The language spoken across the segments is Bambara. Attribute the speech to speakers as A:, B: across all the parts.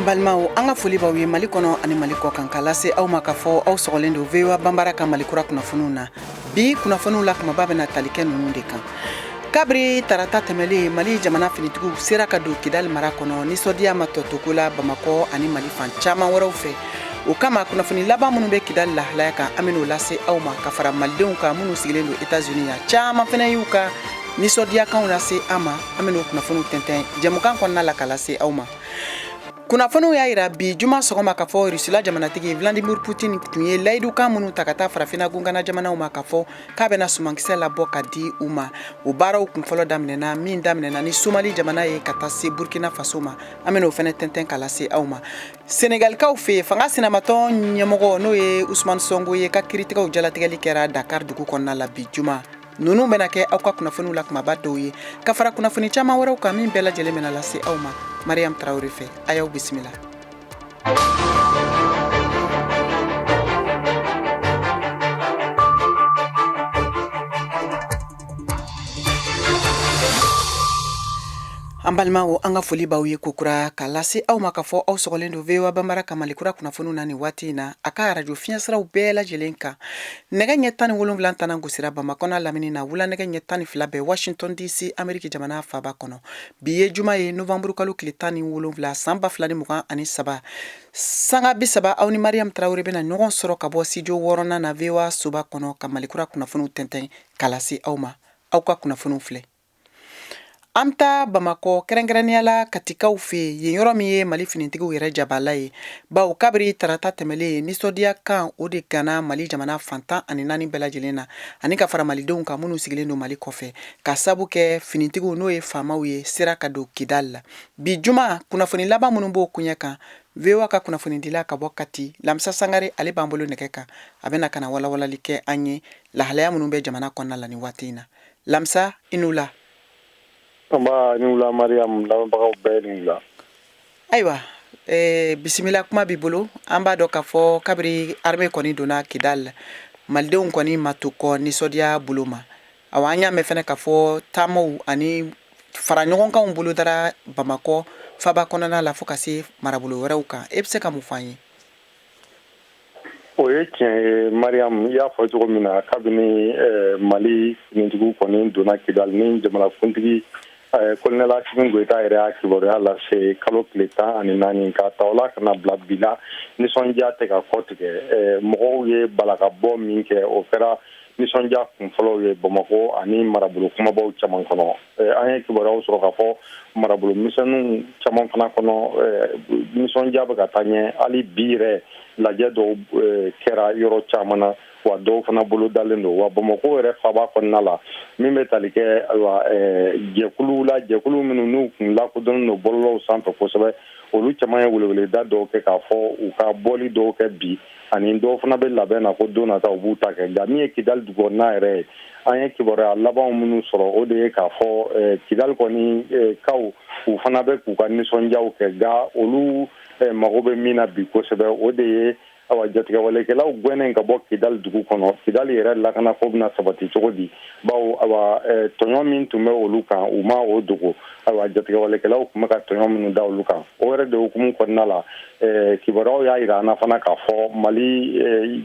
A: Balmao anga foli bawe Mali kono ani Mali ko kan kala se aw maka fo aw sogolen do vewa bambara ka Mali kura kunafunu na bi kunafunu la kuma babena talike nunu de kan kabri tarata temele Mali jamana finitigu sera ka do Kidal mara kono ni sodia matotokula Bamako ani Mali fan chama waraw fe o kama kunafuni laba munu be Kidal la halaya kan amino lase aw ma ka fara maldenw ka munu sigilen do Etats-Unis ya chama fene yuka ni sodia kan lase ama amino kunafunu tenten jamukan konna la kala se aw ma kunafunu ya ira bi juma sogoma ka fo Rusila jamanatigi Vladimir Putin tunye laidu ka munu takata farafina gungana jamana uma ka fo ka bena sumankisɛ labɔ ka di uma o baaraw kun fɔlɔ daminɛna min daminɛna ni Somali jamana ye ka taa se Burkina Faso ma an bena o fɛnɛ tɛntɛn kala se aw ma Senegalikaw fe fanga sinamatɔ ɲɛmɔgɔ n'o ye Ousmane Sonko ye ka kiritigɛw jalatigɛli kɛra Dakar dugu kɔnɔna la bi juma nunu bena kɛ aw ka kunafunu la kumaba dɔw ye ka fara kunafuni caman wɛrɛw kan min bɛɛ lajɛlen bena lase aw ma Mariam Traoré fe ayaw bisimila an balimaw an ka foli b'aw ye kokura ka lase aw ma ka fɔ aw sogolen do vewa bambara ka Malikura kunafunu na ni waati na a ka radio fiɲɛsiraw bɛɛ lajɛlen kan nɛgɛ ɲɛ 17 tana gosira Bamakɔ n'a lamini na wula nɛgɛ ɲɛ 12 bɛ Washington DC Ameriki jamana faaba kɔnɔ bi ye juma ye novembre kalo tile 17 san 2023 sanga 30 aw ni Mariam Traoré bena ɲɔgɔn sɔrɔ ka bɔ studio 6nan na vewa soba kɔnɔ ka Malikura kunafunu tɛntɛn ka lase aw ma aw ka kunafunu filɛ an ta Bamakɔ kɛrɛnkɛrɛnnenya la katikaw fe yen yɔrɔ min ye Mali finitigiw yɛrɛ jabala ye baw kabiri tarata tɛmɛlen nisɔdiya kan o de gana Mali jamana fantan ani 4 bɛɛ lajɛlen na ani ka fara malidenw kan minnu sigilen do Mali kɔfɛ ka sabu kɛ finitigiw n'o ye faamaw ye sera ka do Kidal la bi juma kunafoni laban minnu b'o kuɲɛ kan VOA ka kunafoni dila ka bɔ Kati Lamsa Sangare ale b'an bolo nɛgɛ kan a bena kana walawalali kɛ an ye lahalaya minnu bɛ jamana kɔnɔna la ni waati in na Lamsa inu la
B: Amba ni wula Mariam lamɛnbagaw bɛɛ ni wula
A: ayiwa bisimila kuma b'i bolo an b'a dɔn k'a fɔ kabiri armée kɔni donna Kidal malidenw kɔni ma to kɔ nisɔdiya bolo ma awa an y'a mɛn fɛnɛ k'a fɔ taamaw ani fara ɲɔgɔnkanw bolo dara Bamakɔ faba kɔnɔna la fo ka se marabolo wɛrɛw kan e bɛ se ka mun fɔ an ye
B: o ye tiɲɛ ye Mariam i y'a fɔ cogo min na kabini Mali finitigiw kɔni donna Kidal ni jamanakuntigi Colonel Assimi Goïta yɛrɛ y'a kibaruya lase kalo tile 14 ka ta o la ka na bila bi la nisɔndiya tɛ ka kɔ tigɛ mɔgɔw ye balakabɔ min kɛ o kɛra nisɔndiya kunfɔlɔw ye Bamakɔ ani marabolo kumabaw caman kɔnɔ an ye kibaruyaw sɔrɔ k'a fɔ marabolo misɛnninw caman fana kɔnɔ nisɔndiya bɛ ka taa ɲɛ hali bi yɛrɛ lajɛ dɔw kɛra yɔrɔ caman na wa dɔw fana bolo dalen don wa Bamakɔ yɛrɛ faaba kɔnɔna la min bɛ tali kɛ jɛkulu minnu n'u kun lakodɔnnen don bɔlɔlɔw sanfɛ kosɛbɛ olu caman ye weleweleda dɔw kɛ k'a fɔ u ka bɔli dɔw kɛ bi ani dɔw fana bɛ labɛn na ko don nata u b'u ta kɛ nka min ye Kidal dugukɔnɔna yɛrɛ ye an ye kibaruya labanw minnu sɔrɔ o de ye k'a fɔ Kidal kɔni kaw u fana bɛ k'u ka nisɔndiyaw kɛ nka olu mago bɛ min na bi kosɛbɛ o de ye awa jatigɛwalekɛlaw gwɛnnen ka bɔ Kidal dugu kɔnɔ Kidal yɛrɛ lakana ko bɛna sabati cogo di bawo awa tɔɲɔ min tun bɛ olu kan u ma o dogo awa jatigɛwalekɛlaw tun bɛ ka tɔɲɔ minnu da olu kan o yɛrɛ de hukumu kɔnɔna la kibaruyaw y'a yira an na fana k'a fɔ Mali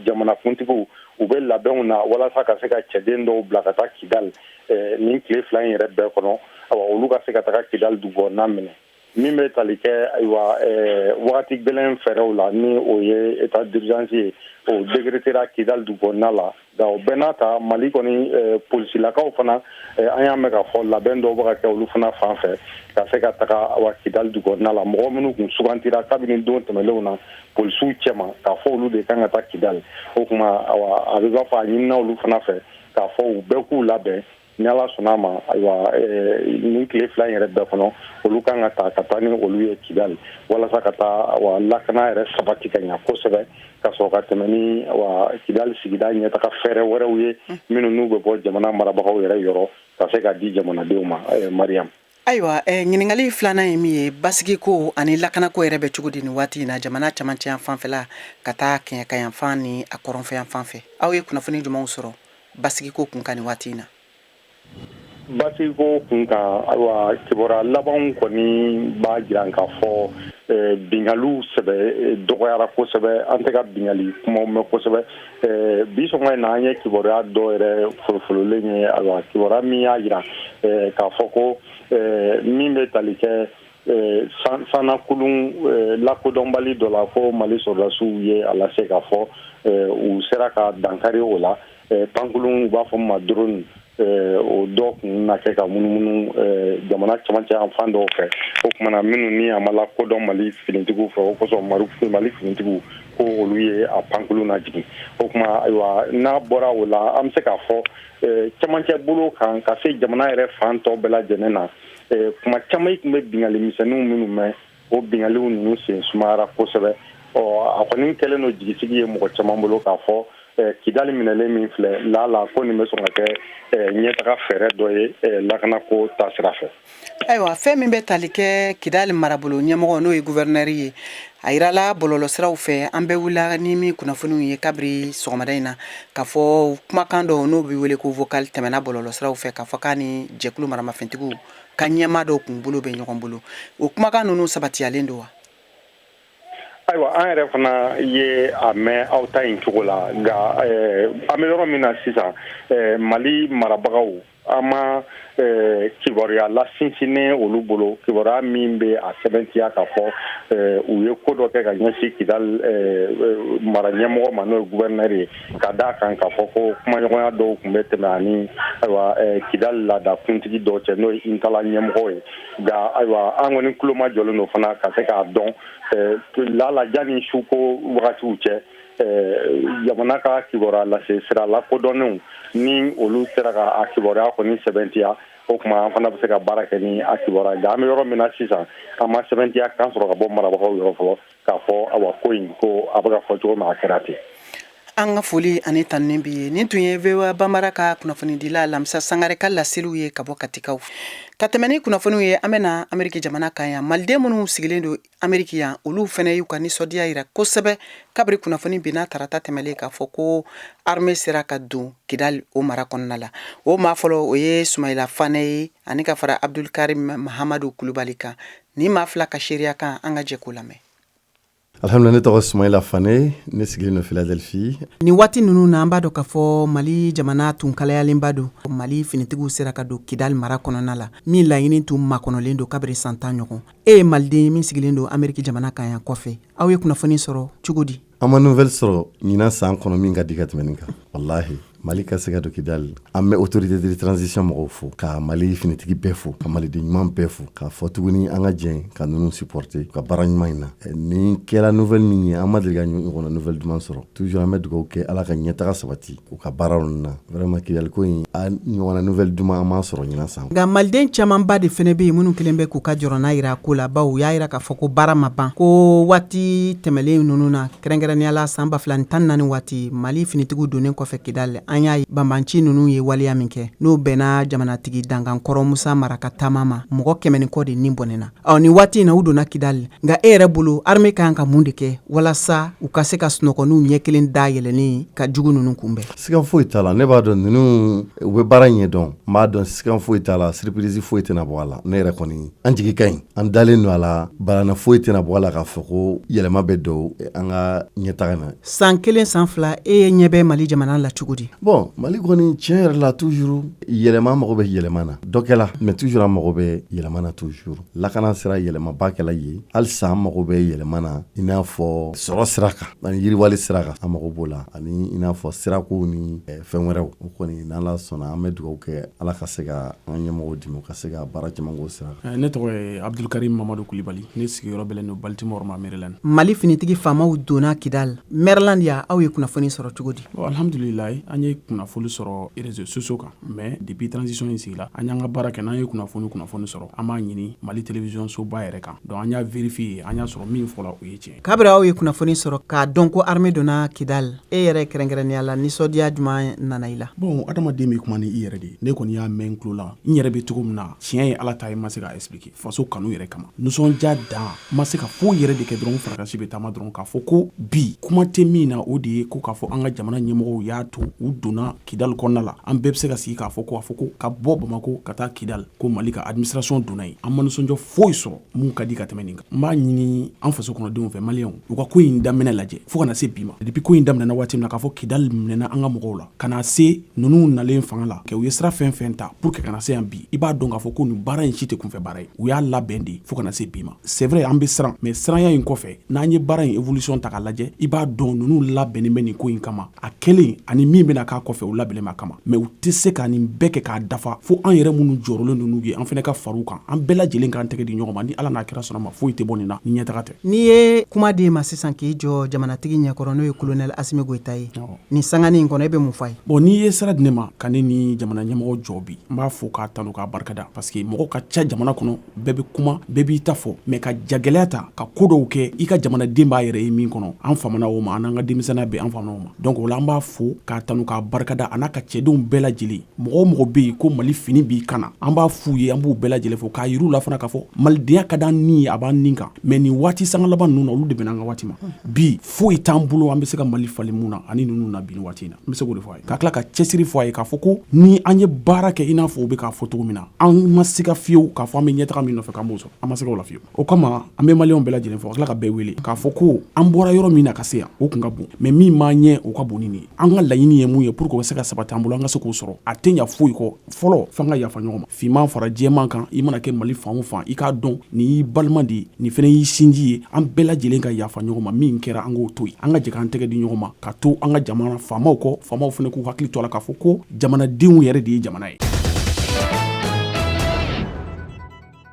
B: jamanakuntigiw u bɛ labɛnw na walasa ka se ka cɛden dɔw bila ka taa Kidal nin tile 2 in yɛrɛ bɛɛ kɔnɔ awa olu ka se ka taga Kidal dugukɔnɔna minɛ min bɛ tali kɛ ayiwa wagati gɛlɛn fɛɛrɛw la ni o ye état d'urgence ye o décrétera Kidal dugukɔnɔna la nka o bɛɛ n'a ta Mali kɔni polisilakaw fana an y'a mɛn k'a fɔ labɛn dɔw bɛ ka kɛ olu fana fan fɛ ka se ka taga awa Kidal dugukɔnɔna la mɔgɔ minnu kun sugantira kabini don tɛmɛnlenw na polisiw cɛma k'a fɔ olu de kan ka taa Kidal o tuma awa a bɛ b'a fɔ a ɲinina olu fana fɛ k'a fɔ u bɛɛ k'u labɛn ni Ala sɔnna a ma ayiwa nin tile 2 in yɛrɛ bɛɛ kɔnɔ olu kan ka taa ni olu ye Kidal walasa ka taa lakana yɛrɛ sabati ka ɲɛ kosɛbɛ ka sɔrɔ ka tɛmɛ ni Kidal sigida ɲɛtaga fɛɛrɛ wɛrɛw ye minnu n'u bɛ bɔ jamana marabagaw yɛrɛ yɔrɔ ka se ka di jamanadenw ma Mariam
A: ayiwa ɲininkali filanan ye min ye basigi ko ani lakana ko yɛrɛ bɛ cogo di nin waati in na jamana camancɛ yan fanfɛla ka taa kɛɲɛka yan fan ni a kɔrɔnfɛ yan fanfɛ aw ye kunnafoni jumɛnw sɔrɔ basigi ko kun kan nin waati in na
B: basiko kun kan ayiwa kibaruya labanw kɔni b'a jira k'a fɔ bingalu sɛbɛ dɔgɔyara kosɛbɛ an tɛ ka bingali kumaw mɛn kosɛbɛ bi sɔngɔ in na an ye kibaruya dɔ yɛrɛ folofololen ye ayiwa kibaruya min y'a yira k'a fɔ ko min bɛ tali kɛ sanakulun lakodɔnbali dɔ la ko Mali sɔrɔdasiw ye a lase k'a fɔ u sera ka dankari o la pankulun u b'a fɔ ma drone o dɔ kun na kɛ ka munumunu jamana camancɛ yan fan dɔw fɛ o kumana minnu ni a ma lakodɔn Mali finitigiw fɛ o kosɔn Mali finitigiw ko olu ye a pankulun lajigin o kuma ayiwa n'a bɔra o la an bɛ se k'a fɔ camancɛ bolo kan ka se jamana yɛrɛ fan tɔw bɛɛ lajɛlen na kuma caman tun bɛ bingali misɛnninw minnu mɛn o bingaliw ninnu sen sumayara kosɛbɛ a kɔni kɛlen don jigisigi ye mɔgɔ caman bolo k'a fɔ Kidali minɛlen min filɛ lala ko nin bɛ sɔn ka kɛ ɲɛtaga fɛɛrɛ dɔ ye lakanako taasira fɛ.
A: Ayiwa fɛn min bɛ tali kɛ Kidali marabolo ɲɛmɔgɔ n'o ye gouverneur ye a yirala bɔlɔlɔsiraw fɛ an bɛ wulila ni min kunnafoniw ye kabiri sɔgɔmada in na k'a fɔ kumakan dɔ n'o bɛ wele ko vocal tɛmɛna bɔlɔlɔsiraw fɛ k'a fɔ k'a ni jɛkulu maramafɛntigiw ka ɲɛmaa dɔw kun bolo bɛ ɲɔgɔn bolo o kumakan ninnu sabatiyalen don wa?
B: Ayiwa an yɛrɛ fana ye a mɛn aw ta in cogo la nka an bɛ yɔrɔ min na sisan Mali marabagaw an ma kibaruya lasinsinnen olu bolo kibaruya min bɛ a sɛbɛntiya k'a fɔ u ye ko dɔ kɛ ka ɲɛsin Kidali mara ɲɛmɔgɔ ma n'o ye gouverneur ye ka d'a kan k'a fɔ ko kumaɲɔgɔnya dɔw tun bɛ tɛmɛ ani ayiwa Kidali laadakuntigi dɔw cɛ n'o ye Intala ɲɛmɔgɔ ye nka ayiwa an kɔni tulo ma jɔlen don fana ka se k'a dɔn lala janni suko wagatiw cɛ jamana ka kibaruya lase sira lakodɔnnenw ni olu sera ka a kibaruya kɔni sɛbɛntiya o kuma an fana bɛ se ka baara kɛ ni a kibaruya nka an bɛ yɔrɔ min na sisan an ma sɛbɛntiya kan sɔrɔ ka bɔ marabagaw yɔrɔ fɔlɔ k'a fɔ awa ko in ko a bɛ ka fɔ cogo min a kɛra ten.
A: An ka foli ani tanni bi ye nin tun ye VOA Bambara ka kunnafonidila Lamisa Sangare ka laseliw ye ka bɔ Katikaw ka tɛmɛ ni kunnafoniw ye an bɛna Ameriki jamana kan yan maliden minnu sigilen don Ameriki yan olu fana y'u ka nisɔndiya yira kosɛbɛ kabiri kunnafoni binna tarata tɛmɛlen k'a fɔ ko armée sera ka don Kidali o mara kɔnɔna la o maa fɔlɔ o ye Sumayila Fane ye ani ka fara Abdulkarim Mahamadu Kulubali kan ni maa fila ka seereya kan an ka jɛ k'o lamɛn.
C: Alhamdulillah ne tɔgɔ Sumayila Fane ne sigilen don Philadelphie.
A: Ni waati ninnu na an b'a dɔn k'a fɔ Mali jamana tun kalayalenba don Mali finitigiw sera ka don Kidali mara kɔnɔna la min laɲini tun makɔnɔlen don kabiri san 10 ɲɔgɔn e ye maliden min sigilen don Ameriki jamana kan yan kɔfɛ aw ye kunnafoni sɔrɔ cogo di?
C: An ma nouvelle sɔrɔ ɲinan san kɔnɔ min ka di ka tɛmɛ nin kan wallahi Mali ka se ka don Kidali an bɛ autorité de transition mɔgɔw fo ka Mali finitigi bɛɛ fo ka maliden ɲuman bɛɛ fo k'a fɔ tuguni an ka jɛn ka ninnu supporter ka baara ɲuman in na ni kɛra nouvelle min ye an ma deli ka ɲɔgɔnna nouvelle duman sɔrɔ toujours an bɛ dugawu kɛ Ala ka ɲɛtaga sabati u ka baaraw na vraiment Kidali ko in a ɲɔgɔnna nouvelle duman an m'a sɔrɔ ɲinan san. Nka
A: maliden camanba de fɛnɛ bɛ yen minnu kelen bɛ k'u ka jɔrɔna yira ko la baw y'a yira k'a fɔ ko baara ma ban ko waati tɛmɛlen ninnu na kɛrɛnkɛrɛnnenya san 2014 waati Mali finitigiw donnen kɔfɛ Kidali an y'a ye banbanci ninnu ye waliya min kɛ n'o bɛnna jamanatigi Dangankɔrɔ Musa Maraka taama ma mɔgɔ 100 kɔ de nin bɔnɛna ni waati in na u donna Kidali nka e yɛrɛ bolo armée kan ka mun de kɛ walasa u ka se ka sunɔgɔnniw ɲɛ kelen da yɛlɛni ka jugu ninnu kunbɛn?
C: Sigan foyi t'a la ne b'a dɔn ninnu u bɛ baara ɲɛ dɔn n b'a dɔn sigan foyi t'a la surprise foyi tɛna bɔ a la ne yɛrɛ kɔni an jigi ka ɲi an dalen don a la barana foyi tɛna bɔ a la k'a fɔ ko yɛlɛma bɛ don an ka ɲɛtaga na.
A: San 1 san 2 e ɲɛ bɛ Mali jamana la cogo di?
C: Bon Mali kɔni tiɲɛ yɛrɛ la toujours yɛlɛma mago bɛ yɛlɛma na dɔ kɛla mais toujours an mago bɛ yɛlɛma na toujours lakana sera yɛlɛmaba kɛla ye halisa an mago bɛ yɛlɛma na i n'a fɔ sɔrɔ sira kan ani yiriwali sira kan an mago b'o la ani i n'a fɔ sirakow ni fɛn wɛrɛw o kɔni n'Ala sɔnna an bɛ dugawu kɛ Ala ka se ka an ɲɛmɔgɔw dɛmɛ ka se ka baara caman k'o sira kan.
D: Ne tɔgɔ ye Abdulkarim Mahamadu Kulibali ne sigiyɔrɔ bɛlen don Baltimore ma Maryland.
A: Mali finitigi faamaw donna Kidali Maryland ya aw ye kunnafoni sɔrɔ cogo di?
D: Alhamdulillah an ye kunnafoni sɔrɔ réseaux sociaux kan mais depuis transition in sigila an y'an ka baara kɛ n'an ye kunnafoni sɔrɔ an b'a ɲini Mali télévision soba yɛrɛ kan donc an y'a vérifier an y'a sɔrɔ min fɔla o ye tiɲɛ.
A: Kabiri aw ye kunnafoni sɔrɔ k'a dɔn ko armée donna Kidali e yɛrɛ kɛrɛnkɛrɛnnenya la nisɔndiya jumɛn nana i la?
D: Bon adamaden bɛ kuma ni i yɛrɛ de ye ne kɔni y'a mɛn n tulo la n yɛrɛ bɛ cogo min na tiɲɛ ye Ala ta ye ma se k'a expliquer faso kanu yɛrɛ kama nisɔndiya dan ma se ka foyi yɛrɛ de kɛ dɔrɔn farakasi bɛ taama dɔrɔn k'a fɔ ko bi kuma tɛ min na o de ye ko k'a fɔ an ka jamana ɲɛmɔgɔw y'a to u donna Kidal kɔnɔna la an bɛɛ bɛ se ka sigi k'a fɔ ko ka bɔ Bamako ka taa Kidal ko Mali ka administration donna yen an ma nisɔndiya foyi sɔrɔ mun ka di ka tɛmɛ nin kan n b'a ɲini an faso kɔnɔdenw fɛ maliyɛnw u ka ko in daminɛ lajɛ fo kana se bi ma depuis ko in daminɛna waati min na k'a fɔ Kidal minɛna an ka mɔgɔw la kana se ninnu nalen fanga la kɛ u ye sira fɛn fɛn ta pour que kana se yan bi i b'a dɔn k'a fɔ ko nin baara in si tɛ kunfɛ baara ye u y'a labɛn de fo kana se bi ma c'est vrai an bɛ siran mais siranya in kɔfɛ n'an ye baara in évolution ta k'a lajɛ i b'a dɔn ninnu labɛnnen bɛ nin ko in kama a kelen ani min bɛna k'a kɔfɛ u labɛnnen b'a kama mais u tɛ se ka nin bɛɛ kɛ k'a dafa fo an yɛrɛ minnu jɔrɔlen ninnu ye an fana ka far'u kan an bɛɛ lajɛlen k'an tɛgɛ di ɲɔgɔn ma ni ala n'a kɛra sɔnna ma foyi tɛ bɔ nin na ni ɲɛtaga tɛ
A: n'i ye kuma di ma sisan k'i jɔ jamanatigi ɲɛkɔrɔ n'o ye colonel Asimi Goita ye nin sangani in kɔnɔ e bɛ mun fɔ a ye
D: bon n'i ye sira di ne ma ka ne ni jamana ɲɛmɔgɔ jɔ bi n b'a fɔ k'a tanu k'a barikada parce que mɔgɔ ka ca jamana kɔnɔ bɛɛ bɛ kuma bɛɛ b'i ta fɔ mais ka jagɛlɛya ta ka ko dɔw kɛ i ka jamanaden b'a yɛrɛ ye min kɔnɔ an famana o ma an n'an ka denmisɛnniya bɛ an famana o ma donc o la an b'a fɔ k'a tanu k'a barikada a n'a ka cɛdenw bɛɛ lajɛlen mɔgɔ o mɔgɔ bɛ yen ko Mali fini b'i kan na an b'a f'u ye an b'u bɛɛ lajɛlen fɔ k'a yir'u la fana k'a fɔ malidenya ka d'an ni a b'an nin kan mais nin waati sanga laban ninnu na olu de bɛna an ka waati ma bi foyi t'an bolo an bɛ se ka Mali falen mun na ani ninnu na bi ni waati in na n bɛ se k'o de fɔ a ye ka tila ka cɛsiri fɔ a ye k'a fɔ ko ni an ye baara kɛ i n'a fɔ u bɛ k'a fɔ cogo min na an ma se ka fiyewu k'a fɔ an bɛ ɲɛtaga min nɔfɛ k'an b'o sɔrɔ an ma se k'o la fiyewu o kama an bɛ maliyɛnw bɛɛ lajɛlen fɔ ka tila ka bɛɛ wele k'a fɔ ko an bɔra yɔrɔ min na ka se yan o kun ka bon mais min m'an ɲɛ o ka bon ni nin ye an ka laɲini ye mun ye pour que o bɛ se ka sabati an bolo an ka se k'o sɔrɔ a tɛ ɲa foyi kɔ fɔlɔ f'an ka yafa ɲɔgɔn ma finman fara jɛman kan i mana kɛ Mali fan o fan i k'a dɔn nin y'i balima de ye nin fana y'i sinji ye an bɛɛ lajɛlen ka yafa ɲɔgɔn ma min kɛra an k'o to yen an ka jɛ k'an tɛgɛ di ɲɔgɔn ma ka to an ka jamana faamaw kɔ faamaw fana k'u hakili to a la k'a fɔ ko jamanadenw yɛrɛ de ye jamana ye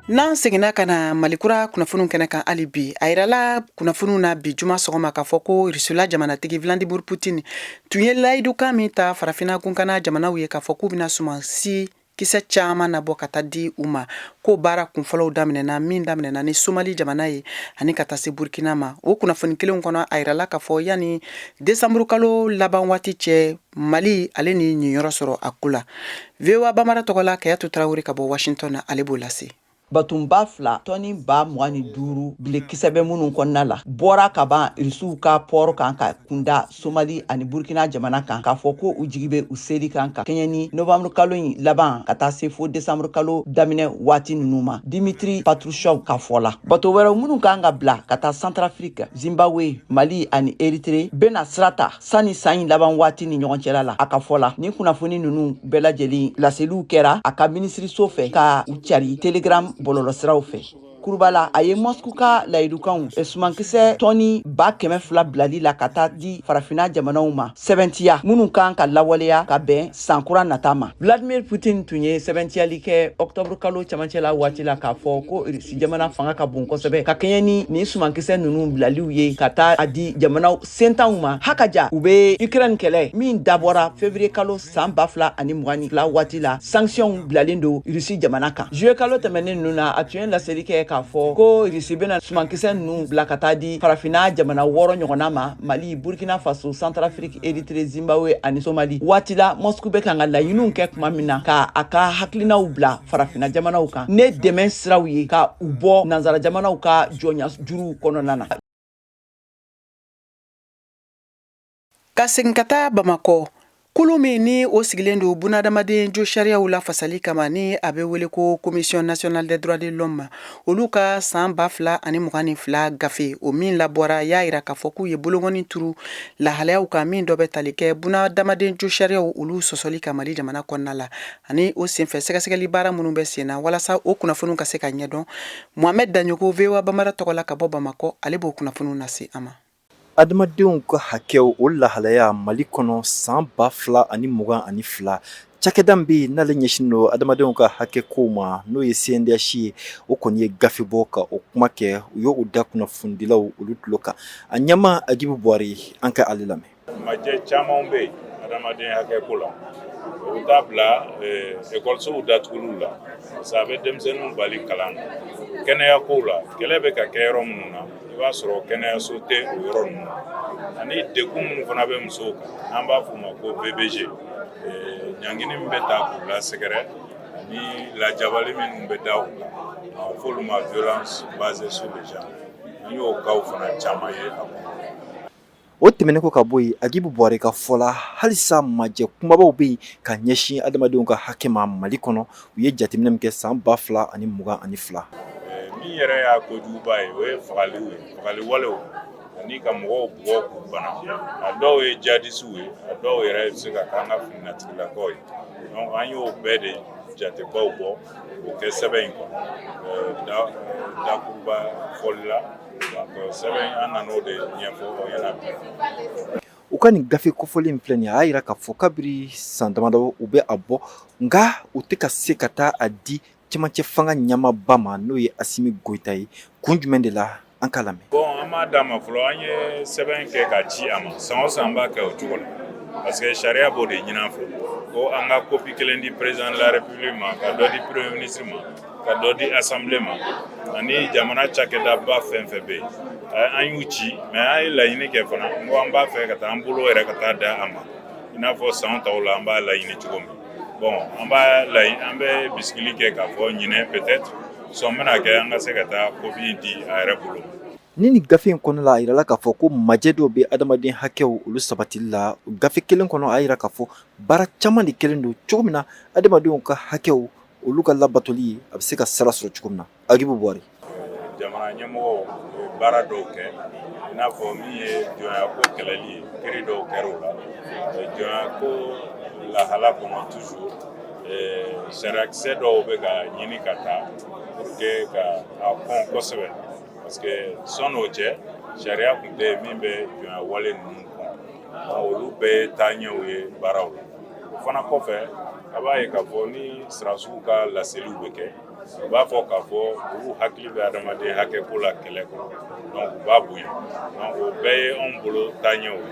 A: n'an seginna ka na malikura kunnafoniw kɛnɛ kan hali bi a yirala kunnafoniw na bi juma sɔgɔma k'a fɔ ko Rusula jamanatigi Vladimir Putin tun ye layidukan min ta farafina kunkana jamanaw ye k'a fɔ k'u bɛna sumansi kisɛ caaman nabɔ ka taa di u ma ko baara kunfɔlɔw daminɛna min daminɛna ni Somali jamana ye ani ka taa se Burkina ma o kunnafoni kelenw kɔnɔ a yirala k'a fɔ yanni desanburu kalo laban waati cɛ Mali ale ni ɲinyɔrɔ sɔrɔ a ko la VOA Bamara tɔgɔ la Kayatu Tarawele ka bɔ Washington na ale b'o lase
E: Batumba fila tɔni ba 25 bilekisɛ bɛ minnu kɔnɔna la bɔra ka ban Irisiw ka pɔrɔ kan ka kunda Somali ani Burkina jamana kan k'a fɔ ko u jigi bɛ u seli kan ka kɛɲɛ ni novembre kalo in laban ka taa se fo décembre kalo daminɛ waati ninnu ma Dimitri Patrushev ka fɔ la bato wɛrɛw minnu kan ka bila ka taa Centrafrique, Zimbabwe, Mali ani Eritrea bɛna sira ta sani san in laban waati ni ɲɔgɔn cɛla la a ka fɔ la ni kunnafoni ninnu bɛɛ lajɛlen laseliw kɛra a ka minisiriso fɛ ka u cari Telegram bɔlɔlɔ siraw fɛ Kurubala a ye Moscou ka layidukanw sumankisɛ tɔni 200 bilali la ka taa di farafina jamanaw ma sɛbɛntiya minnu kan ka lawaleya ka bɛn sankura nata ma Vladimir Putin tun ye sɛbɛntiyali kɛ octobre kalo camancɛ la waati la k'a fɔ ko Rusi jamana fanga ka bon kosɛbɛ ka kɛɲɛ ni nin sumankisɛ ninnu bilaliw ye ka taa a di jamanaw sentanw ma hakaja u bɛ Ukraine kɛlɛ min dabɔra février kalo san 2022 waati la sanction bilalen do Rusi jamana kan juillet kalo tɛmɛnen ninnu na a tun ye laseli kɛ k'a fɔ ko Rusi bɛna sumankisɛ ninnu bila ka taa di farafina jamana 6 ɲɔgɔnna ma Mali, Burkina Faso, Centrafrique, Eritrea, Zimbabwe ani Somali waati la Moscou bɛ kan ka laɲiniw kɛ tuma min na ka a ka hakilinaw bila farafina jamanaw kan ne dɛmɛ siraw ye ka u bɔ nanzara jamanaw ka jɔnya juruw kɔnɔna na
A: ka segin ka taa Bamakɔ kulu min ni o sigilen do bunadamaden jo sariyaw la fasali kama ni a bɛ wele ko Commission nationale des droits de l'homme olu ka san 2022 gafe o min labɔra y'a yira k'a fɔ k'u ye bologɔni turu lahalayaw kan min dɔ bɛ tali kɛ bunadamaden jo sariyaw olu sɔsɔli ka Mali jamana kɔnɔna la ani o senfɛ sɛgɛsɛgɛli baara minnu bɛ sen na walasa o kunnafoniw ka se ka ɲɛdɔn Mohamed Danyogo VOA Bamara tɔgɔ la ka bɔ Bamakɔ ale b'o kunnafoniw lase a ma
F: adamadenw ka hakɛw o lahalaya Mali kɔnɔ san 2022 cakɛda bɛ yen n'ale ɲɛsin do adamadenw ka hakɛ kow ma n'o ye CNDH ye o kɔni ye gafe bɔ ka o kuma kɛ u y'o da kunnafonidilaw olu tulo kan a ɲɛma Agibu Buwari an ka ale lamɛn
G: majɛ caman bɛ yen adamaden hakɛ ko la o bɛ taa bila ekɔlisow datuguliw la parce que a bɛ denmisɛnninw bali kalan na kɛnɛya kow la kɛlɛ bɛ ka kɛ yɔrɔ minnu na i b'a sɔrɔ kɛnɛyaso tɛ o yɔrɔ ninnu na ani degun minnu fana bɛ musow kan n'an b'a f'o ma ko BBG ɲangini min bɛ ta k'u lasɛgɛrɛ ani lajabali minnu bɛ da u kan a f'olu ma violence basée sur le genre an y'o kaw fana caman ye a kɔnɔ
F: o tɛmɛnen ko ka bɔ yen Agibu Buware ka fɔ la halisa majɛ kumabaw bɛ yen ka ɲɛsin adamadenw ka hakɛ ma Mali kɔnɔ u ye jateminɛ min kɛ san 2022
G: min yɛrɛ y'a kojuguba ye o ye fagaliw ye fagali walew ani ka mɔgɔw bugɔ k'u bana a dɔw ye jadisiw ye a dɔw yɛrɛ bɛ se ka k'an ka fininatigilakaw ye donc an y'o bɛɛ de jatebaw bɔ o kɛ sɛbɛn in kɔnɔ dakuruba fɔli la donc sɛbɛn an nan'o de ɲɛfɔ aw ɲɛna bi.
F: u ka nin gafe kofɔli in filɛ nin ye a y'a yira k'a fɔ kabiri san damadɔ u bɛ a bɔ nka u tɛ ka se ka taa a di cɛmancɛ fanga ɲamaba ma n'o ye Asimi Goyita ye kun jumɛn de la an k'a lamɛn.
G: Bon an m'a d'a ma fɔlɔ an ye sɛbɛn kɛ ka ci a ma san o san an b'a kɛ o cogo la parce que sariya b'o de ɲini an fɛ ko an ka kopi kelen di président de la république ma ka dɔ di premier ministre ma ka dɔ di assemblée ma ani jamana cakɛdaba fɛn fɛn bɛ yen an y'u ci mais an ye laɲini kɛ fana ko an b'a fɛ ka taa an bolo yɛrɛ ka taa da a ma i n'a fɔ san tɔw la an b'a laɲini cogo min bon an bɛ bisikili kɛ k'a fɔ ɲinɛ peut-être sɔn bɛna kɛ an ka se ka taa kopi di a yɛrɛ bolo.
F: Ni nin gafe in kɔnɔ la a yirala k'a fɔ ko majɛ dɔw bɛ adamaden hakɛw olu sabatili la gafe kelen kɔnɔ a yira k'a fɔ baara caman de kelen don cogo min na adamadenw ka hakɛw olu ka labatoli a bɛ se ka sira sɔrɔ cogo min na Agibu Buware.
G: Jamana ɲɛmɔgɔw ye baara dɔw kɛ i n'a fɔ min ye jɔnya ko kɛlɛli ye kiri dɔw kɛr'o la jɔnya ko lahala kɔnɔ toujours sarakisɛ dɔw bɛ ka ɲini ka taa pour que ka a kɔn kosɛbɛ parce que sɔn'o cɛ sariya tun tɛ yen min bɛ jɔnya wale ninnu kɔn olu bɛɛ ye taaɲɛw ye baaraw la o fana kɔfɛ a b'a ye k'a fɔ ni sirasuw ka laseliw bɛ kɛ u b'a fɔ k'a fɔ olu hakili bɛ adamaden hakɛ ko la kɛlɛ kɔnɔ donc u b'a bonya donc o bɛɛ ye anw bolo taaɲɛw ye.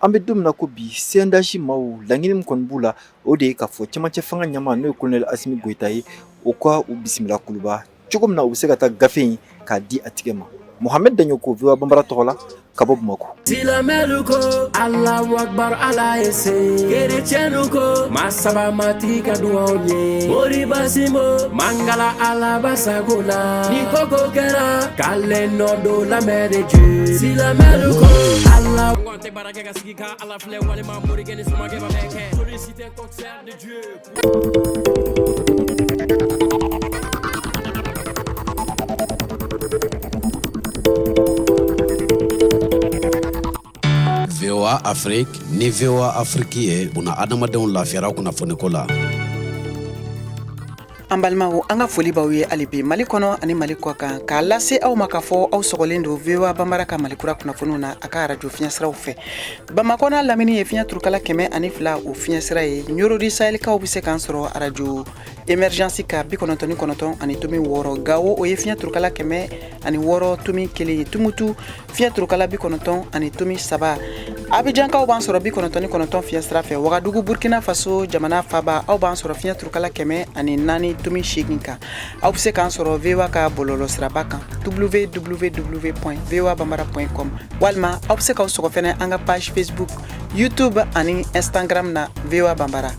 F: An bɛ don min na ko bi CNDH maaw laɲini min kɔni b'u la o de ye k'a fɔ cɛmancɛ fanga ɲɛmaa n'o ye colonel Asimi Goyita ye o ka u bisimila kuluba cogo min na u bɛ se ka taa gafe in k'a di a tigɛ ma. Mohamed Daɲoko VOA Bambara tɔgɔ la ka bɔ Bamako.
H: Silamɛlu ko Alahu Akbar Ala ye se kerecɛnnu ko masaba matigi ka dugawu ye Moriba Simbo Mangala Alaba sago la ni koko kɛra k'ale nɔ don lamɛn de Dieu silamɛlu ko Ala n tɛ baara kɛ ka sigi ka Ala filɛ walima morikɛ ni sumakɛ ma bɛɛ kɛ sollicité concert de Dieu.
I: VOA Afrique ni VOA Afrique ye buna adamadenw lafiyara kunnafoniko la.
A: An balimaw an ka foli b'aw ye hali bi Mali kɔnɔ ani Mali kɔ kan k'a lase aw ma k'a fɔ aw sɔgɔlen don VOA Bambara ka Malikura kunnafoniw na a ka radio fiɲɛsiraw fɛ. Bamakɔ n'a lamini ye fiɲɛ turukala 102 o fiɲɛsira ye Ɲorodi Sahɛlikaw bɛ se k'an sɔrɔ radio Emergence ka 99 ani tomi 6 Gawo o ye fiɲɛ turukala 106 tomi 1 ye Tumutu fiɲɛ turukala 90 ani tomi 3 Abidjankaw b'an sɔrɔ 99 fiɲɛsira fɛ Wagadugu Burkina Faso jamana faba aw b'an sɔrɔ fiɲɛ turukala 104 tomi 8 kan aw bɛ se k'an sɔrɔ VOA ka bɔlɔlɔ siraba kan www.voabambara.com walima aw bɛ se k'aw sɔgɔ fɛnɛ an ka page Facebook YouTube ani Instagram na VOA Bambara.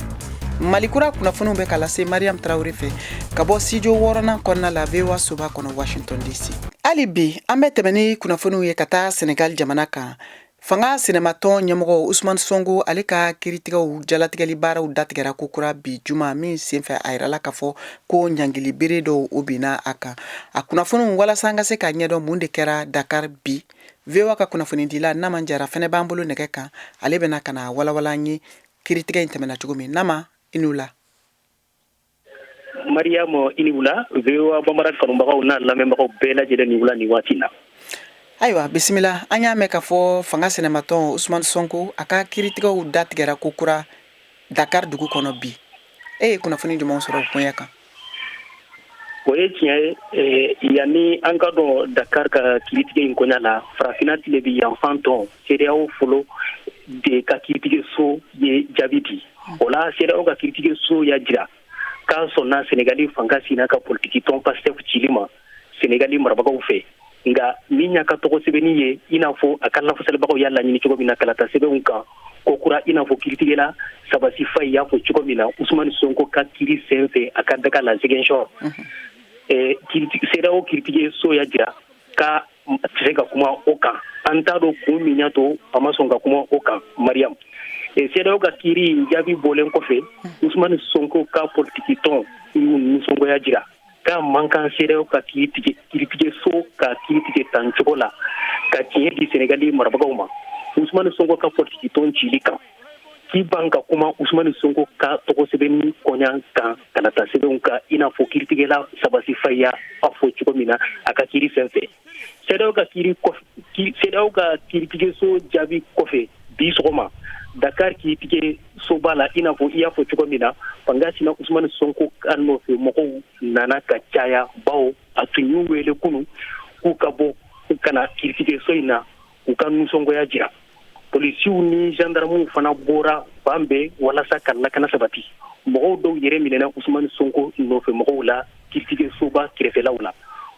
A: Malikura kunnafoniw bɛ ka lase Mariam Traoré fɛ ka bɔ studio 6nan kɔnɔna la VOA soba kɔnɔ Washington DC. Hali bi an bɛ tɛmɛ ni kunnafoniw ye ka taa Senegal jamana kan. Fanga sinematɔn ɲɛmɔgɔ Ousmane Sonko ale ka kiiritigɛw jalatigɛli baaraw datigɛra kokura bi juma min senfɛ a yirala k'a fɔ ko ɲangili bere dɔw o binna a kan. A kunnafoniw walasa an ka se ka ɲɛdɔn mun de kɛra Dakar bi. VOA ka kunnafoni dila Nama Jara fɛnɛ b'an bolo nɛgɛ kan ale bɛna ka na walawala an ye kiiritigɛ in tɛmɛna cogo min. Nama Inula.
J: Mariam Inula, VOA Bambara kanubagaw n'a lamɛnbagaw bɛɛ lajɛlen ni wula ni waati na.
A: Ayiwa bisimila an y'a mɛn k'a fɔ fanga sɛnɛmatɔn Ousmane Sonko a ka kiiritigɛw datigɛra kokura Dakar dugu kɔnɔ bi. E ye kunnafoni jumɛn sɔrɔ o koɲɛ kan?
J: O ye tiɲɛ ye yanni an ka dɔn Dakar ka kiiritigɛ in koɲa la farafinna tile bi yanfan tɔn CEDEAO fɔlɔ de ka kiiritigɛ so ye jaabi di. O la CEDEAO ka kiiritigɛ so y'a jira k'a sɔnna Senegali fanga sina ka politiki tɔn Pastef cili ma Senegali marabagaw fɛ. Nga min y'a ka tɔgɔ sɛbɛnni ye i n'a fɔ a ka lafasalibagaw y'a laɲini cogo min na kalata sɛbɛnw kan ko kura i n'a fɔ kiiritigɛla Sabasi Fayi y'a fɔ cogo min na Ousmane Sonko ka kiiri sen fɛ a ka daga la Ziguinchor. CEDEAO kiiritigɛ so y'a jira k'a tɛ se ka kuma o kan an t'a dɔn kun min y'a to a ma sɔn ka kuma o kan Mariam. CEDEAO ka kiiri jaabi bɔlen kɔfɛ Usmani Sonko ka politiki tɔn y'u nisɔngoya jira k'a man kan CEDEAO ka kiiritigɛso ka kiiritigɛ tan cogo la ka tiɲɛ di Senegali marabagaw ma. Usmani Sonko ka politiki tɔn cili kan k'i ban ka kuma Usmani Sonko ka tɔgɔ sɛbɛnni kɔɲa kan kana taa sɛbɛnw ka i n'a fɔ kiiritigɛla Sabasi Faye y'a fɔ cogo min na a ka kiiri fɛn fɛ. CEDEAO ka kiiritigɛso jaabi kɔfɛ bi sɔgɔma Dakar kiiritigɛ soba la i n'a fɔ i y'a fɔ cogo min na fanga sina Usmani Sonko ka nɔfɛ mɔgɔw nana ka caya bawo a tun y'u wele kunun k'u ka bɔ ka na kiiritigɛso in na u ka nisɔngoya jira. Polisiw ni gendarmew fana bɔra fan bɛɛ walasa ka lakana sabati. Mɔgɔw dɔw yɛrɛ minɛna Usmani Sonko nɔfɛ mɔgɔw la kiiritigɛsoba kɛrɛfɛlaw la.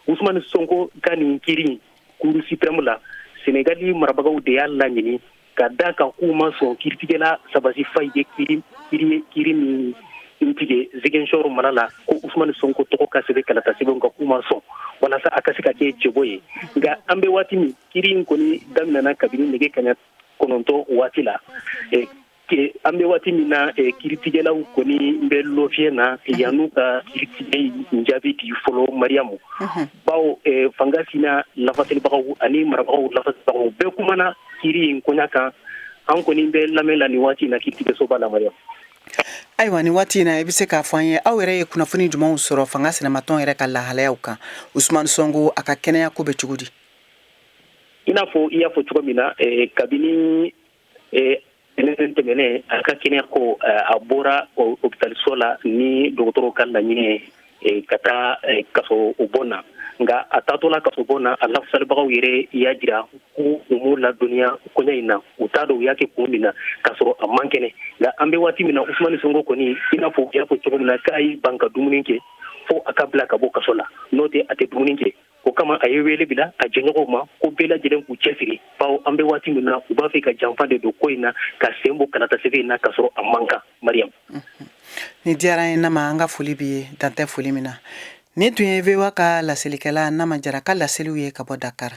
J: Usmani Sonko ka nin kiiri Cour suprême la Senegali marabagaw de y'a laɲini ka da kan k'u ma sɔn kiiritigɛla Sabasi Faye ye kiiri min tigɛ Ziguinchor mara la ko Usmani Sonko tɔgɔ ka sɛbɛn kalata sɛbɛnw kan k'u ma sɔn walasa a ka se ka kɛ cɛbɔ ye. Nka an bɛ waati min kiiri in kɔni daminɛna kabini nɛgɛ kaɲa 9 waati la. An bɛ waati min na kiiritigɛlaw kɔni bɛ lɔfiyɛ na yan'u ka kiiritigɛ jaabi di fɔlɔ Mariamu. Bawo fanga sina lafasalibagaw ani marabagaw lafasalibagaw bɛɛ kumana kiiri in kɔɲa kan an kɔni bɛ lamɛn la nin waati in na kiiritigɛsoba la Mariamu.
A: Ayiwa nin waati in na I bɛ se k'a fɔ an ye aw yɛrɛ ye kunnafoni jumɛnw sɔrɔ fanga sɛnɛmatɔn yɛrɛ ka lahalayaw kan Usmani Sonko a ka kɛnɛya ko bɛ cogo di?
J: I n'a fɔ i y'a fɔ cogo min na kabini tɛmɛnen a ka kɛnɛya ko a bɔra hôpital-so la ni dɔgɔtɔrɔw ka laɲini ka taa kaso bon na nka a taatɔla kaso bon na a lafasalibagaw yɛrɛ y'a jira ko u m'u ladɔnniya kɔɲa in na u t'a dɔn u y'a kɛ kun min na k'a sɔrɔ a man kɛnɛ nka an bɛ waati min na Usmani Sonko kɔni i n'a fɔ u y'a fɔ cogo min na k'a y'i ban ka dumuni kɛ fo a ka bila ka bɔ kaso la n'o tɛ a tɛ dumuni kɛ o kama a ye wele bila a jɛɲɔgɔnw ma ko bɛɛ lajɛlen k'u cɛsiri bawo an bɛ waati min na u b'a fɛ ka janfa de don ko in na ka sen bɔ kalata sɛbɛn in na k'a sɔrɔ a man kan Mariam.
A: Ni diyara an ye Nama an ka foli b'i ye dan tɛ foli min na ni tun ye VOA ka laselikɛla Nama Jara ka laseliw ye ka bɔ Dakar.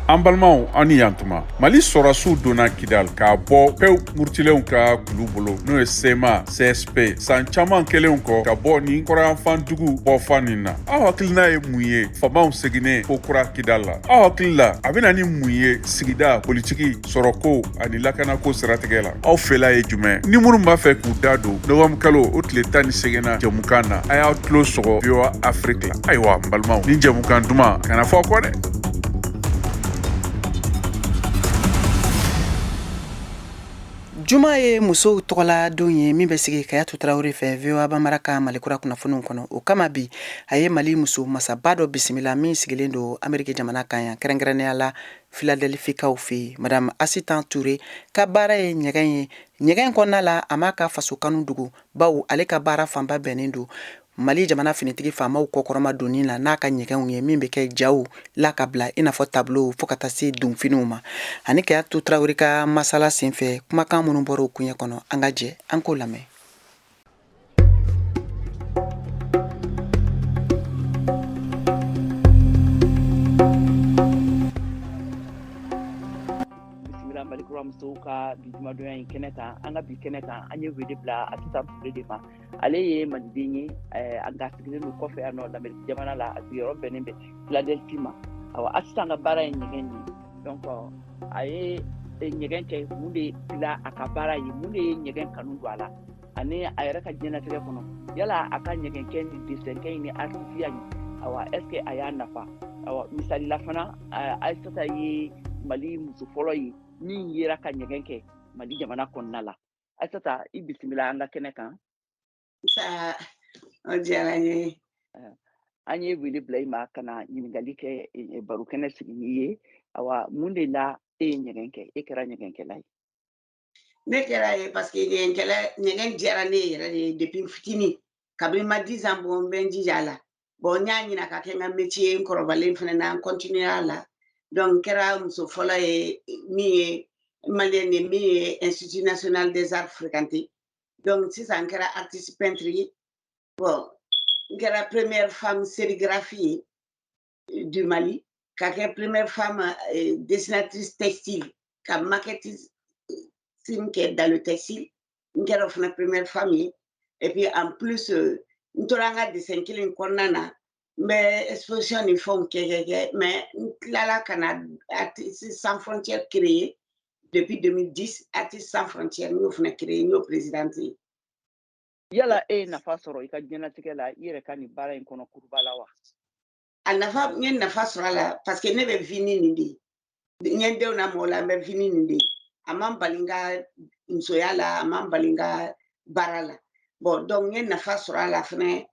K: An balimaw an ni yantuma Mali sɔrɔsiw donna Kidal k'a bɔ pewu murutilenw ka kulu bolo n'o ye CEMA CSP san caman kɛlenw kɔ ka bɔ ni kɔrɔyanfan dugu bɔfan nin na aw hakilina ye mun ye famaw seginnen ko kura Kidal la aw hakili la a bɛna ni mun ye sigida politiki sɔrɔko ani lakanako siratigɛ la aw fɛla ye jumɛn ni minnu b'a fɛ k'u da don nɔgɔmu kalo o tile 18 jɛmukan na a y'aw tulo sɔgɔ VOA Afrique la ayiwa n balimaw ni jɛmukan duman kana fɔ kɔ dɛ.
A: Juma ye musow tɔgɔla don ye min bɛ sigi Kayatu Tarawele fɛ VOA Bambara ka Malikura kunnafoniw kɔnɔ o kama bi a ye Mali muso masaba dɔ bisimila min sigilen don Ameriki jamana kan yan kɛrɛnkɛrɛnnenya la Philadelphikaw fɛ Madame Asitan Toure ka baara ye ɲɛgɛn ye ɲɛgɛn kɔnɔna la a m'a ka faso kanu dogo bawo ale ka baara fanba bɛnnen don Mali jamana finitigi faamaw kɔkɔrɔma donni la n'a ka ɲɛgɛnw ye min bɛ kɛ jaw la ka bila i n'a fɔ tableau fo ka taa se donfiniw ma ani Kayatu Tarawele ka masala senfɛ kumakan minnu bɔra o kuɲɛ kɔnɔ an ka jɛ an k'o lamɛn.
E: Musow ka bi jumadonya in kɛnɛ kan an ka bi kɛnɛ kan an ye wele bila Asitan Toure de ma ale ye maliden ye an ka sigilen don kɔfɛ yan nɔ Ameriki jamana la a sigiyɔrɔ bɛnnen bɛ Philadelphie ma awɔ Asitan ka baara ye ɲɛgɛn ye donc a ye ɲɛgɛn kɛ mun de bila a ka baara ye mun de ye ɲɛgɛn kanu don a la ani a yɛrɛ ka diɲɛnatigɛ kɔnɔ yala a ka ɲɛgɛn kɛ ni dessin kɛ ni artifiya ye awɔ est ce que a y'a nafa awɔ misali la fana Aissata ye Mali muso fɔlɔ ye min yera ka ɲɛgɛn kɛ Mali jamana kɔnɔna la Aissata i bisimila an ka kɛnɛ kan.
L: O diyara n ye.
E: An ye wele bila i ma ka na ɲininkali kɛ baro kɛnɛ sigi n'i ye awa mun de la e ye ɲɛgɛn kɛ e kɛra ɲɛgɛnkɛla ye.
L: Ne kɛra ye parce que ɲɛgɛn diyara ne yɛrɛ de ye depuis fitini kabini ma 10 ans bɔ n bɛ n jija a la bon n y'a ɲina ka kɛ n ka métier n kɔrɔbalen fana na n continuer a la donc n kɛra muso fɔlɔ ye min ye maliyɛn ye min ye Institut national des arts fréquentés donc sisan n kɛra artiste peintre ye Bon, la première femme sérigraphie du Mali, la première femme dessinatrice textile, qui maquettiste dans le textile, la première famille. Et puis en plus, nous avons des 5 ans, mais exposition ils font mais là Canada artistes sans frontières créé depuis 2010 artistes sans frontières nous avons créé nos présidente
E: yala nafa sɔrɔ i ka diɲɛlatigɛ la i yɛrɛ ka nin baara in kɔnɔ kurubala wa
L: a nafa n ye nafa sɔrɔ a la parce que ne bɛ vini nin de n ye denw na mɔgɔ la n bɛ vini nin de a man bali n ka musoya la a man bali n ka baara la bon donc n ye nafa sɔrɔ a la fɛnɛ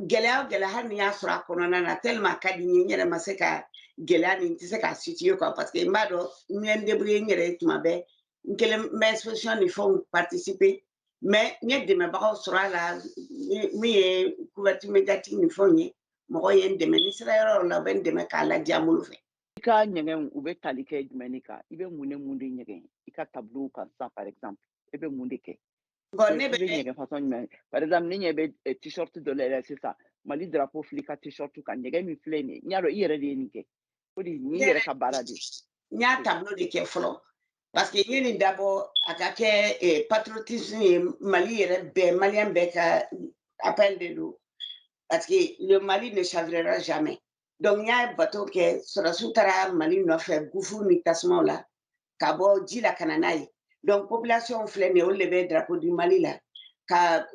L: gɛlɛya hali ni y'a sɔrɔ a kɔnɔna na tellement ka di n ye n yɛrɛ ma se ka gɛlɛya nin tɛ se k'a situer quoi parce que n b'a dɔn n ye n débrouiller n yɛrɛ ye tuma bɛɛ n kelen n bɛ exposition ni fɛnw participer mais n ye dɛmɛbagaw sɔrɔ a la min ye couverture médiatique ni fɛnw ye mɔgɔ ye n dɛmɛ ni sera yɔrɔ la u bɛ n dɛmɛ k'a ladiya n bolo fɛ
E: i ka ɲɛgɛn u bɛ tali kɛ jumɛn kan i bɛ mun de ɲɛgɛn i ka tableau kan sisan par exemple i bɛ mun de kɛ
L: bon ne bɛ
E: ɲɛgɛn façon jumɛn par exemple ni ɲɛ bɛ t-shirt dɔ la yɛrɛ sisan Mali drapeau fili ka t-shirt kan ɲɛgɛn min filɛ nin ye n y'a dɔn i yɛrɛ de ye nin kɛ o de ni yɛrɛ ka baara de
L: n y'a tableau de kɛ fɔlɔ parce que n ye nin dabɔ a ka kɛ patriotisme ye Mali yɛrɛ bɛɛ malien bɛɛ ka appel de don parce que le Mali ne chavirera jamais donc n y'a bateau kɛ sɔrɔsiw taara Mali nɔfɛ gufu ni tasumaw la ka bɔ ji la ka na n'a ye donc population filɛ nin ye olu de bɛ drapeau du Mali la ka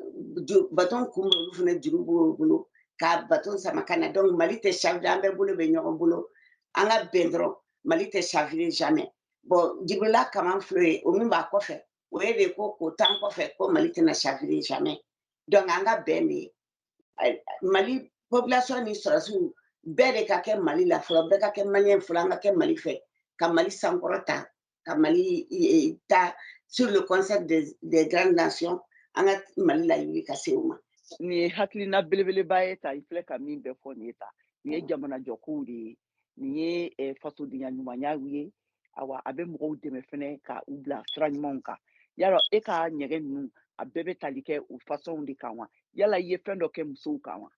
L: bateau kun bɛ olu fana juru b'u bolo ka bateau sama ka na donc Mali tɛ chavirer an bɛɛ bolo bɛ ɲɔgɔn bolo an ka bɛn dɔrɔn Mali tɛ chavirer jamais bon Djibrila Kama filɛ ye o min b'a kɔfɛ o ye de ko k'o t'an kɔfɛ ko Mali tɛna chavirer jamais donc an ka bɛn de ye Mali population ni sɔrɔsiw bɛɛ de ka kɛ Mali la fɔlɔ bɛɛ ka kɛ malien fɔlɔ an ka kɛ Mali fɛ ka Mali sankɔrɔta ka Mali ta sur le concept des grandes nations an ka Mali la wuli ka se o ma
E: nin ye hakilina belebeleba ye ta i filɛ ka min bɛɛ fɔ nin ye ta nin ye jamana jɔkow de ye nin ye fasodenya ɲumanyaw ye awa a bɛ mɔgɔw dɛmɛ fɛnɛ ka u bila sira ɲumanw kan yala e ka ɲɛgɛn ninnu a bɛɛ bɛ tali kɛ o fasɔnw de kan wa yala i ye fɛn dɔ kɛ musow kan wa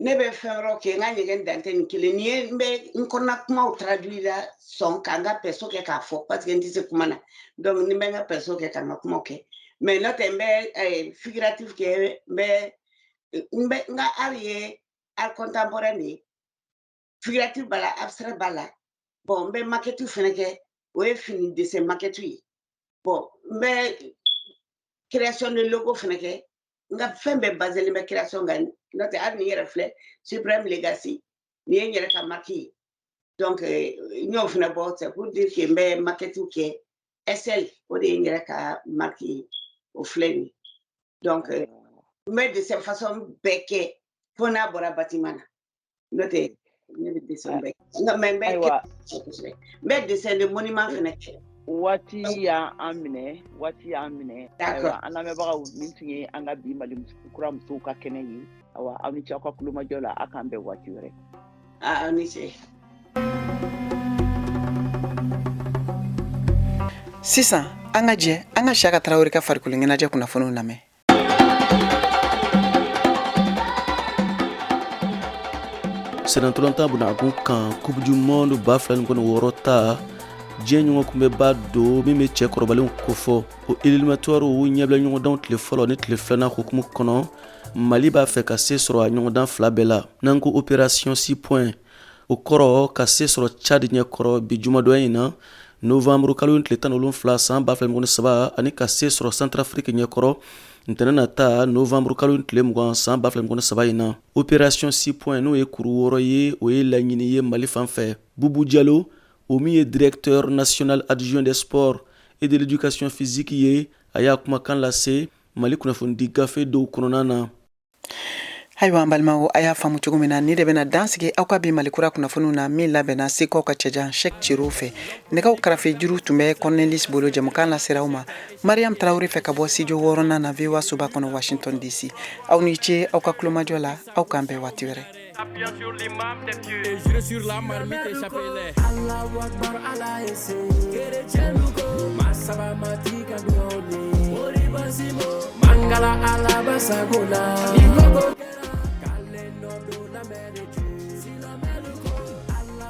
L: ne bɛ fɛn wɛrɛw kɛ n ka ɲɛgɛn dan tɛ nin kelen ni ye n bɛ n kɔnɔna kumaw traduit la sɔn ka n ka perso kɛ k'a fɔ parce que n tɛ se kuma na donc ni n bɛ n ka perso kɛ ka n ka kumaw kɛ mais n'o tɛ n bɛ figuratif kɛ n ka art ye art contemporain de ye figuratif b'a la abstrait b'a la bon n bɛ maquette fɛnɛ kɛ o ye fini dessin maquette ye bon n bɛ création de logo fɛnɛ kɛ n ka fɛn bɛɛ basé bɛ création kan n'o tɛ hali ni yɛrɛ filɛ Supreme Legacy ni ye n yɛrɛ ka marque ye donc n y'o fɛnɛ bɔ c'est pour dire que n bɛ maquette kɛ SL o de ye n yɛrɛ ka marque ye o filɛ nin donc n bɛ dessin façon bɛɛ kɛ fo n'a bɔra bâtiment na n'o tɛ ne bɛ dessin bɛɛ kɛ mais n bɛ kɛ kosɛbɛ n bɛ dessin de monument fɛnɛ kɛ
E: waati y'an minɛ ayiwa an lamɛnbagaw nin tun ye an ka bi Mali kura musow ka kɛnɛ ye awa aw ni ce aw ka kulomajɔ la aw k'an bɛn waati wɛrɛ
L: aw ni ce
A: sisan an ka jɛ an ka Siyaka Tarawele ka farikolo ɲɛnajɛ kunnafoniw lamɛn
M: Senatolanta bunakun kan Coupe du Monde 2026 ta diɲɛ ɲɔgɔn kunbɛba don min bɛ cɛ kɔrɔbalenw kofɔ o éliminatoire ɲɛbila ɲɔgɔndanw tile fɔlɔ ni tile filanan hukumu kɔnɔ Mali b'a fɛ ka se sɔrɔ a ɲɔgɔndan fila bɛɛ la n'an ko opération 6 points o kɔrɔ ka se sɔrɔ Tchad ɲɛkɔrɔ bi jumadonya in na novembre kalo tile 17 san 2023 ani ka se sɔrɔ Centrafrique ɲɛkɔrɔ ntɛnɛn nata novembre kalo tile 20 san 2023 in na opération 6 points n'o ye kuru wɔɔrɔ ye o ye laɲini ye Mali fan fɛ Boubou Diallo o min ye directeur national adjoint des sports et de l'éducation physique ye a y'a kumakan lase Mali kunnafonidi gafe dɔw kɔnɔna na
A: ayiwa an balimaw a y'a faamu cogo min na ni de bɛna dansigi aw ka bi Mali kura kunnafoniw na min labɛnna Sekaw ka cɛjan Cheikh Thierry fɛ nɛgɛw karafe juru tun bɛ Cornelis bolo jamukan lasera aw ma Mariam Traoré fɛ ka bɔ studio 6nan na VOA soba kɔnɔ Washington DC aw ni ce aw ka kulomajɔ la aw k'an bɛn waati wɛrɛ
H: Appuyant sur l'imam des pieux et jure sur la marmite échappée-les Allahu Akbar Allah ese Kere chenuko Masaba matika duone Mori basimo mangala alaba sagola ni koko